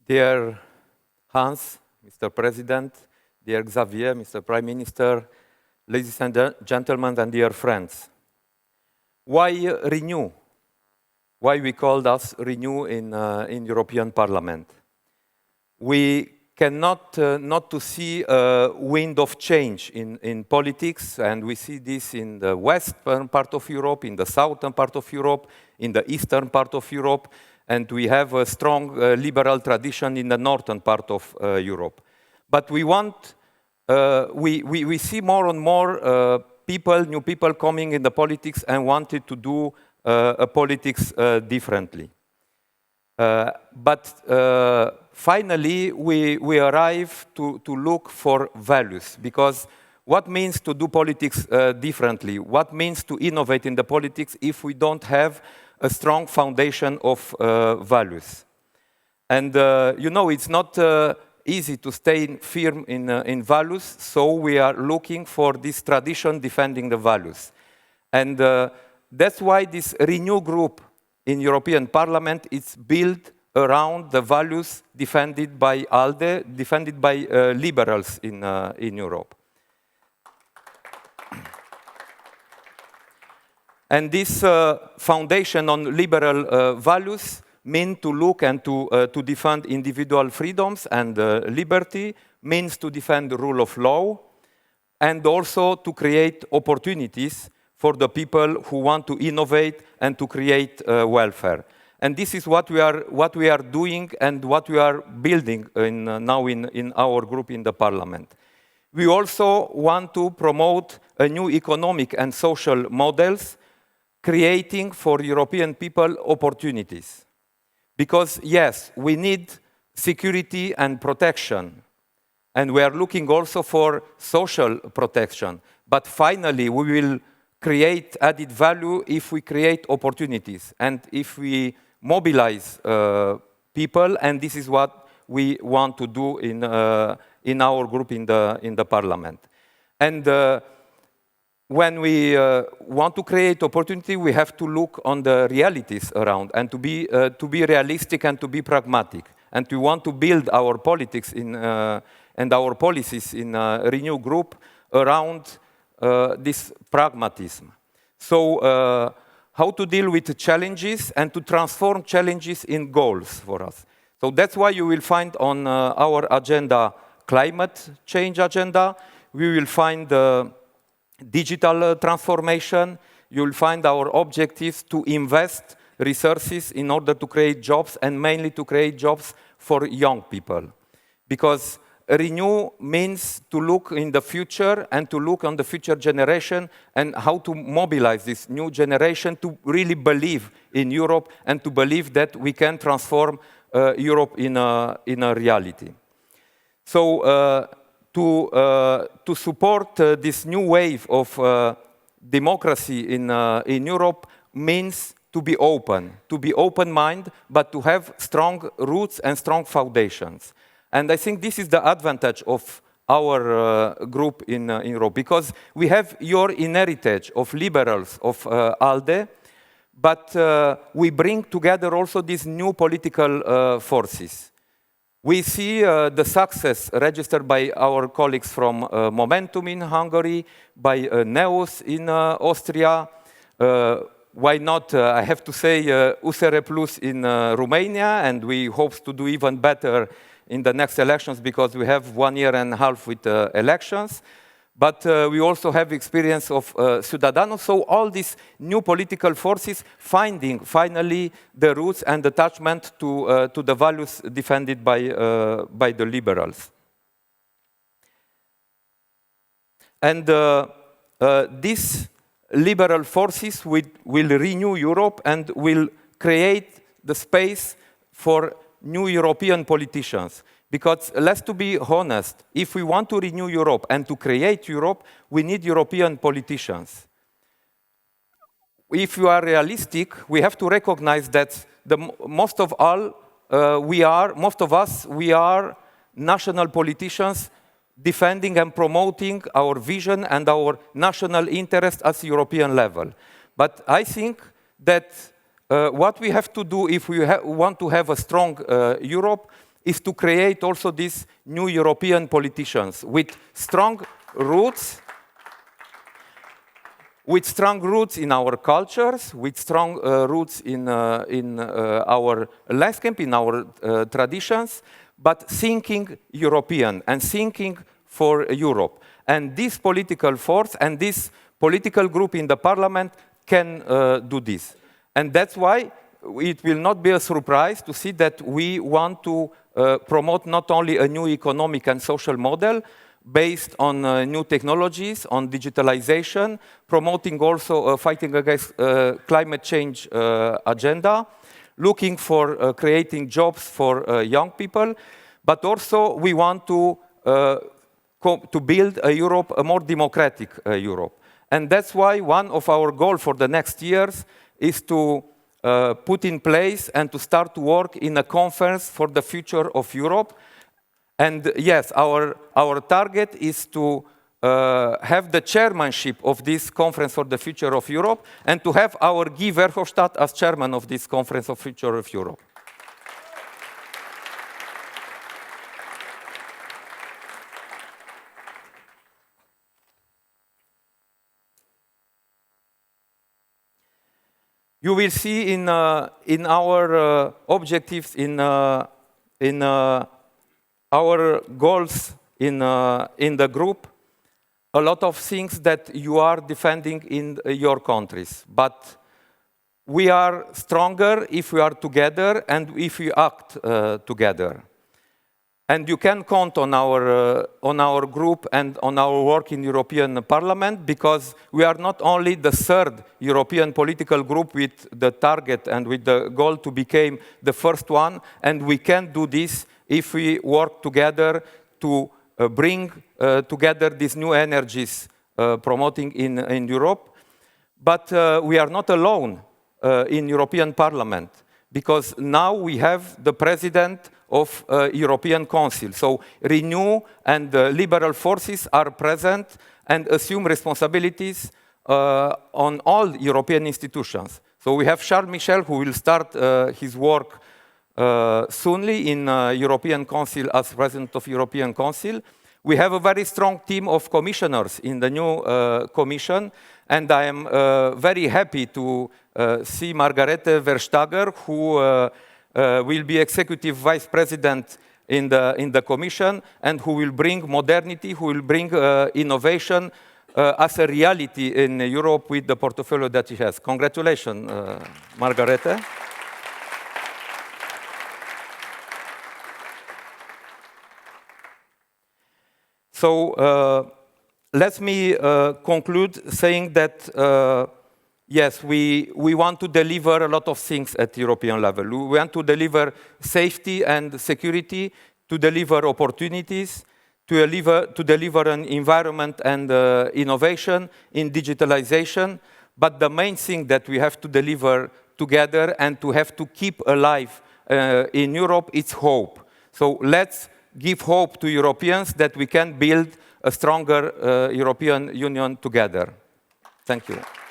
Dear Hans, Mr. President, dear Xavier, Mr. Prime Minister, ladies and gentlemen, and dear friends. Why renew? Why we called us renew in European Parliament? We cannot not to see a wind of change in politics, and we see this in the western part of Europe, in the southern part of Europe, in the eastern part of Europe, and we have a strong liberal tradition in the northern part of Europe. But we want, we see more and more new people coming in the politics and wanted to do politics differently. But finally, we arrive to look for values, because what means to do politics differently? What means to innovate in the politics if we don't have a strong foundation of values? And you know, it's not easy to stay firm in values, so we are looking for this tradition defending the values. And that's why this Renew group in European Parliament is built around the values defended by ALDE, defended by liberals in Europe. And this foundation on liberal values means to look and to defend individual freedoms and liberty, means to defend the rule of law, and also to create opportunities for the people who want to innovate and to create welfare. And this is what we are doing and what we are building now in our group in the Parliament. We also want to promote a new economic and social models, creating for European people opportunities. Because yes, we need security and protection, and we are looking also for social protection. But finally, we will create added value if we create opportunities and if we mobilize people, and this is what we want to do in our group in the Parliament. And when we want to create opportunity, we have to look on the realities around and to be realistic and to be pragmatic. And we want to build our politics and our policies in Renew Group around this pragmatism. So how to deal with the challenges and to transform challenges in goals for us. So that's why you will find on our agenda, climate change agenda, we will find digital transformation, you will find our objectives to invest resources in order to create jobs, and mainly to create jobs for young people. Because Renew means to look in the future and to look on the future generation and how to mobilize this new generation to really believe in Europe and to believe that we can transform Europe in a reality. So to support this new wave of democracy in Europe means to be open-minded, but to have strong roots and strong foundations. And I think this is the advantage of our group in Europe, because we have your heritage of liberals, of ALDE, but we bring together also these new political forces. We see the success registered by our colleagues from Momentum in Hungary, by NEOS in Austria, why not, I have to say, USR Plus in Romania, and we hope to do even better in the next elections, because we have 1 year and a half with elections. But we also have experience of Ciudadanos, so all these new political forces finding finally the roots and attachment to the values defended by the liberals. And these liberal forces will renew Europe and will create the space for new European politicians. Because let's to be honest, if we want to renew Europe and to create Europe, we need European politicians. If you are realistic, we have to recognize that most of us, we are national politicians defending and promoting our vision and our national interest at the European level. But I think that what we have to do if we want to have a strong Europe is to create also these new European politicians with strong roots in our cultures, with strong roots in our landscape, in our traditions, but thinking European and thinking for Europe. And this political force and this political group in the parliament can do this. And that's why it will not be a surprise to see that we want to promote not only a new economic and social model based on new technologies, on digitalization, promoting also fighting against climate change agenda, looking for creating jobs for young people, but also we want to build a Europe, a more democratic Europe. And that's why one of our goals for the next years is to put in place and to start to work in a conference for the future of Europe. And yes, our target is to have the chairmanship of this conference for the future of Europe and to have our Guy Verhofstadt as chairman of this conference of future of Europe. You will see in our objectives, in our goals in the group, a lot of things that you are defending in your countries. But we are stronger if we are together and if we act together. And you can count on our group and on our work in European Parliament, because we are not only the third European political group with the target and with the goal to become the first one, and we can do this if we work together to bring together these new energies promoting in Europe. But we are not alone in European Parliament, because now we have the President of European Council. So Renew and liberal forces are present and assume responsibilities on all European institutions. So we have Charles Michel, who will start his work soonly in European Council as President of European Council. We have a very strong team of commissioners in the new Commission, and I am very happy to see Margarete Verstager, who will be Executive Vice President in the Commission, and who will bring modernity, who will bring innovation as a reality in Europe with the portfolio that she has. Congratulations, Margarete. So let me conclude saying that yes, we want to deliver a lot of things at European level. We want to deliver safety and security, to deliver opportunities, to deliver an environment and innovation in digitalization. But the main thing that we have to deliver together and to have to keep alive in Europe is hope. So let's give hope to Europeans that we can build a stronger European Union together. Thank you.